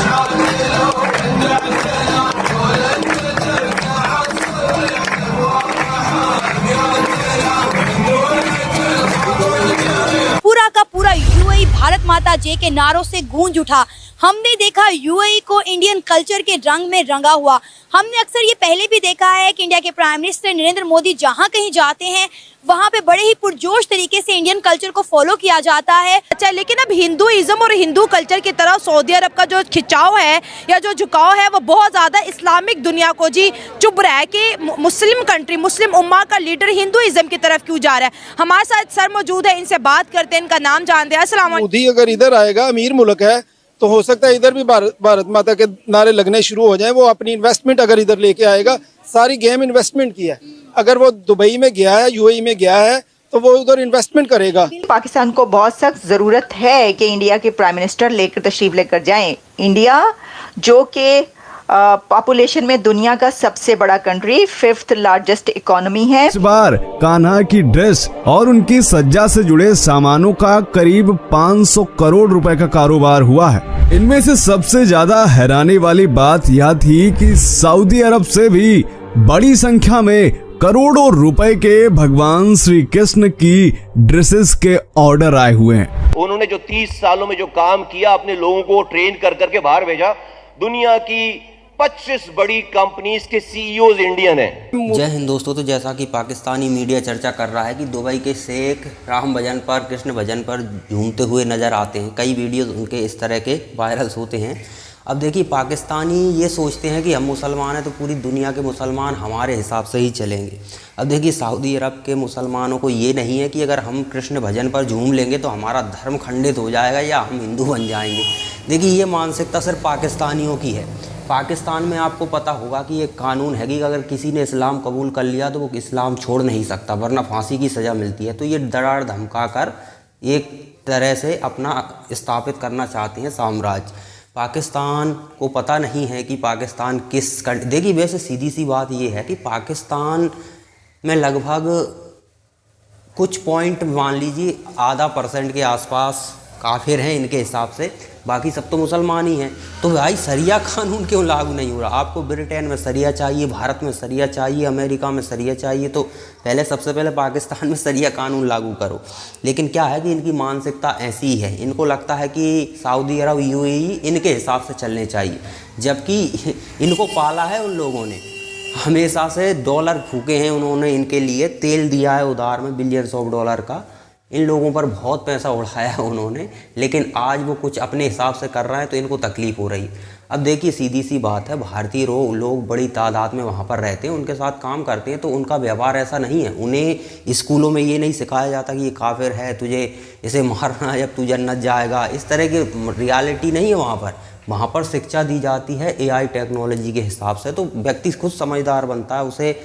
पूरा का पूरा यूएई भारत माता जय के नारों से गूंज उठा। हमने देखा यूएई को इंडियन कल्चर के रंग में रंगा हुआ। हमने अक्सर ये पहले भी देखा है कि इंडिया के प्राइम मिनिस्टर नरेंद्र मोदी जहां कहीं जाते हैं वहां पे बड़े ही पुरजोश तरीके से इंडियन कल्चर को फॉलो किया जाता है। अच्छा, लेकिन अब हिंदुइज्म और हिंदू कल्चर की तरफ सऊदी अरब का जो खिंचाव है या जो झुकाव है वो बहुत ज़्यादा इस्लामिक दुनिया को जी चुभ रहा है कि मुस्लिम कंट्री, मुस्लिम उम्मा का लीडर हिंदुइज्म की तरफ क्यों जा रहा है। हमारे साथ सर मौजूद है, इनसे बात करते हैं, इनका नाम जानते हैं। अस्सलाम वालेकुम। मोदी अगर इधर आएगा, अमीर मुल्क है, तो हो सकता है इधर भी भारत माता के नारे लगने शुरू हो जाएं। वो अपनी इन्वेस्टमेंट अगर इधर लेके आएगा, सारी गेम इन्वेस्टमेंट की है। अगर वो दुबई में गया है, यूएई में गया है, तो वो उधर इन्वेस्टमेंट करेगा। पाकिस्तान को बहुत सख्त ज़रूरत है कि इंडिया के प्राइम मिनिस्टर तशरीफ लेकर जाएं। इंडिया जो कि पॉपुलेशन में दुनिया का सबसे बड़ा कंट्री, 5th लार्जेस्ट इकोनॉमी है। इस बार कान्हा की ड्रेस और उनकी सज्जा से जुड़े सामानों का करीब 500 करोड़ रुपए का कारोबार हुआ है। इनमें से सबसे ज्यादा हैरानी वाली बात यह थी कि सऊदी अरब से भी बड़ी संख्या में करोड़ों रुपए के भगवान श्री कृष्ण की ड्रेसेस के ऑर्डर आए हुए हैं। उन्होंने जो 30 सालों में जो काम किया, अपने लोगों को ट्रेन कर करके बाहर भेजा। दुनिया की 25 बड़ी कंपनीज के सीईओज इंडियन हैं। जय हिंद दोस्तों। तो जैसा कि पाकिस्तानी मीडिया चर्चा कर रहा है कि दुबई के शेख राम भजन पर, कृष्ण भजन पर झूमते हुए नज़र आते हैं। कई वीडियोस उनके इस तरह के वायरल्स होते हैं। अब देखिए, पाकिस्तानी ये सोचते हैं कि हम मुसलमान हैं तो पूरी दुनिया के मुसलमान हमारे हिसाब से ही चलेंगे। अब देखिए, सऊदी अरब के मुसलमानों को ये नहीं है कि अगर हम कृष्ण भजन पर झूम लेंगे तो हमारा धर्म खंडित हो जाएगा या हम हिंदू बन जाएंगे। देखिए, ये मानसिकता सिर्फ पाकिस्तानियों की है। पाकिस्तान में आपको पता होगा कि एक कानून है कि अगर किसी ने इस्लाम कबूल कर लिया तो वो इस्लाम छोड़ नहीं सकता, वरना फांसी की सज़ा मिलती है। तो ये डरा धमका कर एक तरह से अपना स्थापित करना चाहते हैं साम्राज्य। पाकिस्तान को पता नहीं है कि पाकिस्तान किस देखिए, वैसे सीधी सी बात ये है कि पाकिस्तान में लगभग कुछ पॉइंट मान लीजिए आधा % के आसपास काफिर हैं इनके हिसाब से, बाकी सब तो मुसलमान ही हैं। तो भाई सरिया कानून क्यों लागू नहीं हो रहा? आपको ब्रिटेन में सरिया चाहिए, भारत में सरिया चाहिए, अमेरिका में सरिया चाहिए, तो पहले सबसे पहले पाकिस्तान में सरिया कानून लागू करो। लेकिन क्या है कि इनकी मानसिकता ऐसी ही है। इनको लगता है कि सऊदी अरब, यूएई इनके हिसाब से चलने चाहिए, जबकि इनको पाला है उन लोगों ने, हमेशा से डॉलर फूके हैं उन्होंने, इनके लिए तेल दिया है उधार में बिलियंस ऑफ डॉलर का, इन लोगों पर बहुत पैसा उड़ाया है उन्होंने। लेकिन आज वो कुछ अपने हिसाब से कर रहे हैं तो इनको तकलीफ़ हो रही। अब देखिए, सीधी सी बात है, भारतीय लोग बड़ी तादाद में वहाँ पर रहते हैं, उनके साथ काम करते हैं, तो उनका व्यवहार ऐसा नहीं है। उन्हें स्कूलों में ये नहीं सिखाया जाता कि ये काफिर है, तुझे इसे मारना जब तू जन्नत जाएगा, इस तरह की रियलिटी नहीं है वहाँ पर। वहाँ पर शिक्षा दी जाती है एआई टेक्नोलॉजी के हिसाब से। तो व्यक्ति खुद समझदार बनता है, उसे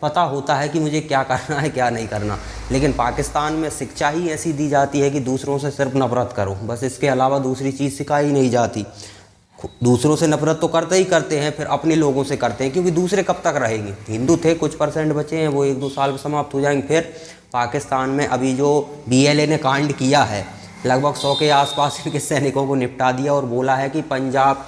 पता होता है कि मुझे क्या करना है क्या नहीं करना। लेकिन पाकिस्तान में शिक्षा ही ऐसी दी जाती है कि दूसरों से सिर्फ नफरत करो, बस इसके अलावा दूसरी चीज़ सिखाई नहीं जाती। दूसरों से नफरत तो करते ही करते हैं, फिर अपने लोगों से करते हैं, क्योंकि दूसरे कब तक रहेंगे। हिंदू थे, कुछ % बचे हैं, वो 1-2 साल में समाप्त हो जाएंगे। फिर पाकिस्तान में अभी जो BLA ने कांड किया है, लगभग 100 के आसपास इनके सैनिकों को निपटा दिया और बोला है कि पंजाब,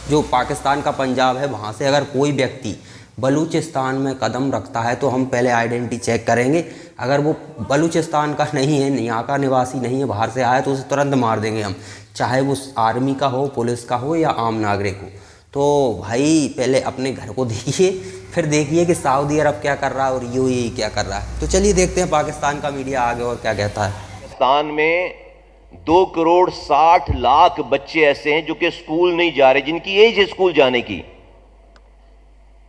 जो पाकिस्तान का पंजाब है, वहाँ से अगर कोई व्यक्ति बलूचिस्तान में कदम रखता है तो हम पहले आइडेंटिटी चेक करेंगे। अगर वो बलूचिस्तान का नहीं है, यहाँ का निवासी नहीं है, बाहर से आया, तो उसे तुरंत मार देंगे हम, चाहे वो आर्मी का हो, पुलिस का हो या आम नागरिक हो। तो भाई पहले अपने घर को देखिए, फिर देखिए कि सऊदी अरब क्या कर रहा है और यूएई क्या कर रहा है। तो चलिए देखते हैं पाकिस्तान का मीडिया आगे और क्या कहता है। पाकिस्तान में 2,60,00,000 बच्चे ऐसे हैं जो कि स्कूल नहीं जा रहे, जिनकी एज है स्कूल जाने की।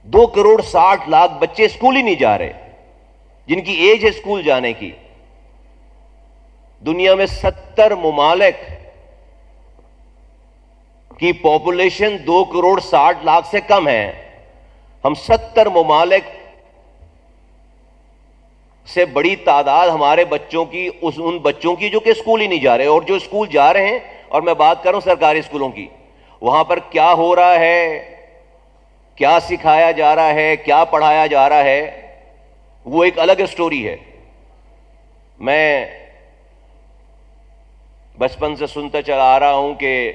2,60,00,000 बच्चे स्कूल ही नहीं जा रहे, जिनकी एज है स्कूल जाने की। दुनिया में 70 मुमालिक की पॉपुलेशन 2,60,00,000 से कम है। हम 70 मुमालिक से बड़ी तादाद हमारे बच्चों की, उन बच्चों की जो कि स्कूल ही नहीं जा रहे, और जो स्कूल जा रहे हैं, और मैं बात कर रहा हूं सरकारी स्कूलों की, वहां पर क्या हो रहा है, क्या सिखाया जा रहा है, क्या पढ़ाया जा रहा है, वो एक अलग स्टोरी है। मैं बचपन से सुनता चला आ रहा हूं कि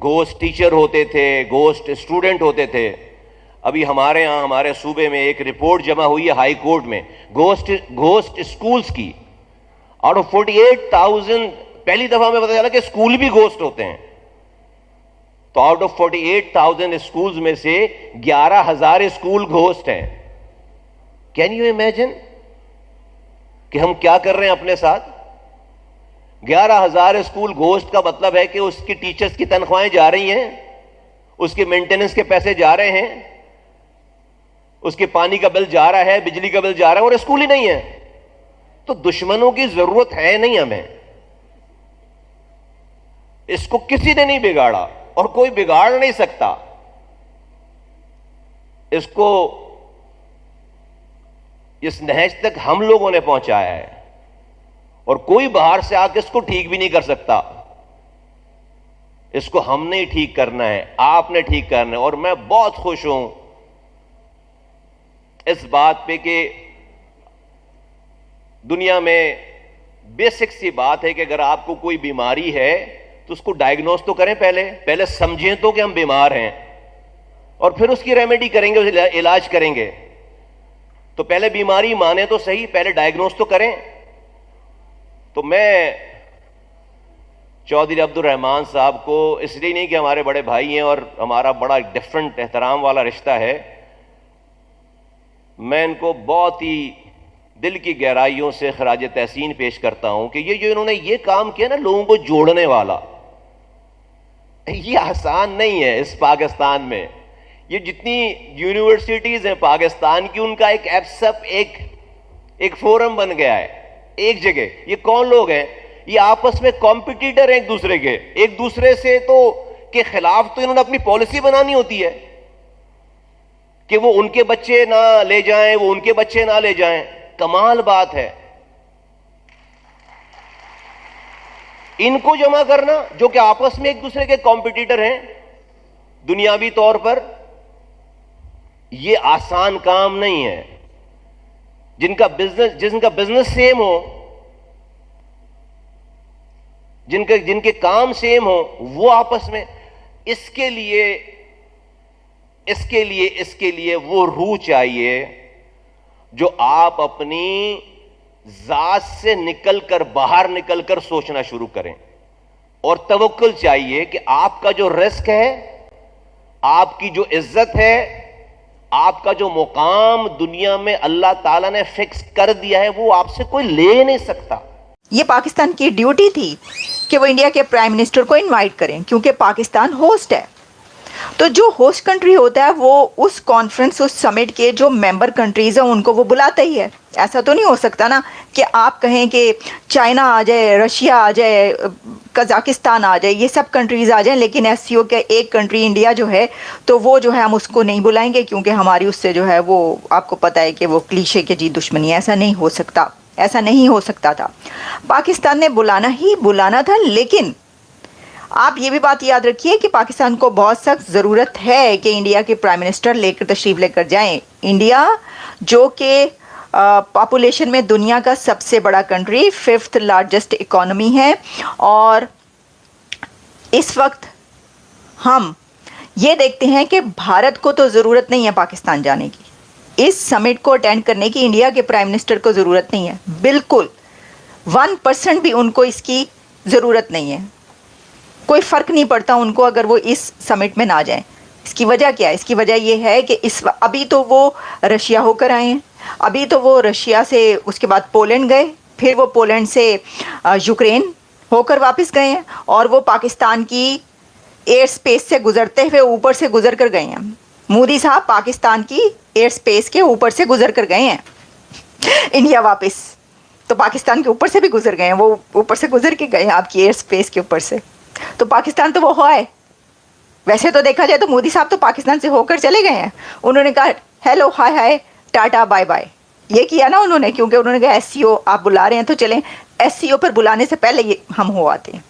घोस्ट टीचर होते थे, घोस्ट स्टूडेंट होते थे। अभी हमारे यहाँ हमारे सूबे में एक रिपोर्ट जमा हुई है हाई कोर्ट में घोस्ट स्कूल्स की। आउट ऑफ 48,000 पहली दफा में पता चला कि स्कूल भी घोस्ट होते हैं। तो आउट ऑफ 48,000 स्कूल्स में से 11,000 स्कूल घोस्ट हैं। कैन यू इमेजिन कि हम क्या कर रहे हैं अपने साथ? 11,000 स्कूल घोस्ट का मतलब है कि उसकी टीचर्स की तनख्वाहें जा रही हैं, उसके मेंटेनेंस के पैसे जा रहे हैं, उसके पानी का बिल जा रहा है, बिजली का बिल जा रहा है, और स्कूल ही नहीं है। तो दुश्मनों की जरूरत है नहीं हमें। इसको किसी ने नहीं बिगाड़ा और कोई बिगाड़ नहीं सकता। इसको इस नहज तक हम लोगों ने पहुंचाया है और कोई बाहर से आके इसको ठीक भी नहीं कर सकता। इसको हमने ही ठीक करना है, आपने ठीक करना है। और मैं बहुत खुश हूं इस बात पे कि दुनिया में बेसिक सी बात है कि अगर आपको कोई बीमारी है तो उसको डायग्नोस तो करें, पहले समझें तो कि हम बीमार हैं और फिर उसकी रेमेडी करेंगे, इलाज करेंगे। तो पहले बीमारी माने तो सही, पहले डायग्नोस तो करें। तो मैं चौधरी अब्दुल रहमान साहब को इसलिए नहीं कि हमारे बड़े भाई हैं और हमारा बड़ा डिफरेंट एहतराम वाला रिश्ता है, मैं इनको बहुत ही दिल की गहराइयों से खराज तहसीन पेश करता हूं कि ये जो इन्होंने ये काम किया ना लोगों को जोड़ने वाला, ये आसान नहीं है। इस पाकिस्तान में ये जितनी यूनिवर्सिटीज हैं पाकिस्तान की, उनका एक एप्सअप एक फोरम बन गया है एक जगह। ये कौन लोग हैं? ये आपस में कॉम्पिटिटर हैं एक दूसरे के, एक दूसरे से तो के खिलाफ। तो इन्होंने अपनी पॉलिसी बनानी होती है कि वो उनके बच्चे ना ले जाएं, वो उनके बच्चे ना ले जाएं। कमाल बात है। इनको जमा करना जो कि आपस में एक दूसरे के कॉम्पिटिटर हैं दुनियावी तौर पर, यह आसान काम नहीं है। जिनका बिजनेस सेम हो, जिनके काम सेम हो, वो आपस में इसके लिए वो रूह चाहिए जो आप अपनी जात से बाहर निकलकर सोचना शुरू करें। और तवक्कुल चाहिए कि आपका जो रिस्क है, आपकी जो इज्जत है, आपका जो मुकाम दुनिया में अल्लाह ताला ने फिक्स कर दिया है, वो आपसे कोई ले नहीं सकता। ये पाकिस्तान की ड्यूटी थी कि वो इंडिया के प्राइम मिनिस्टर को इनवाइट करें, क्योंकि पाकिस्तान होस्ट है। तो जो होस्ट कंट्री होता है वो उस कॉन्फ्रेंस, उस समिट के जो मेंबर कंट्रीज़ हैं उनको वो बुलाता ही है। ऐसा तो नहीं हो सकता ना कि आप कहें कि चाइना आ जाए, रशिया आ जाए, कज़ाकिस्तान आ जाए, ये सब कंट्रीज़ आ जाएं, लेकिन एससीओ के एक कंट्री इंडिया जो है तो वो जो है हम उसको नहीं बुलाएंगे क्योंकि हमारी उससे जो है वो आपको पता है कि वो क्लीशे के जी दुश्मनी है। ऐसा नहीं हो सकता, ऐसा नहीं हो सकता था। पाकिस्तान ने बुलाना था, लेकिन आप ये भी बात याद रखिए कि पाकिस्तान को बहुत सख्त ज़रूरत है कि इंडिया के प्राइम मिनिस्टर तशरीफ़ लेकर जाएं। इंडिया जो कि पॉपुलेशन में दुनिया का सबसे बड़ा कंट्री, 5th लार्जेस्ट इकॉनमी है, और इस वक्त हम ये देखते हैं कि भारत को तो ज़रूरत नहीं है पाकिस्तान जाने की। इस समिट को अटेंड करने की इंडिया के प्राइम मिनिस्टर को ज़रूरत नहीं है, बिल्कुल 1% भी उनको इसकी ज़रूरत नहीं है। कोई फ़र्क नहीं पड़ता उनको अगर वो इस समिट में ना जाएं। इसकी वजह क्या है? इसकी वजह ये है कि अभी तो वो रशिया होकर आए हैं, अभी तो वो रशिया से उसके बाद पोलैंड गए, फिर वो पोलैंड से यूक्रेन होकर वापस गए हैं, और वो पाकिस्तान की एयर स्पेस से गुजरते हुए ऊपर से गुजर कर गए हैं। मोदी साहब पाकिस्तान की एयर स्पेस के ऊपर से गुजर कर गए हैं इंडिया वापस, तो पाकिस्तान के ऊपर से भी गुजर गए हैं, वो ऊपर से गुजर के गए हैं आपकी एयर स्पेस के ऊपर से। तो पाकिस्तान तो वो है। वैसे तो देखा जाए तो मोदी साहब तो पाकिस्तान से होकर चले गए हैं। उन्होंने कहा हेलो, हाय हाय, टाटा, बाय बाय, ये किया ना उन्होंने, क्योंकि उन्होंने कहा एससीओ आप बुला रहे हैं तो चलें। एससीओ पर बुलाने से पहले ये हम हो आते हैं।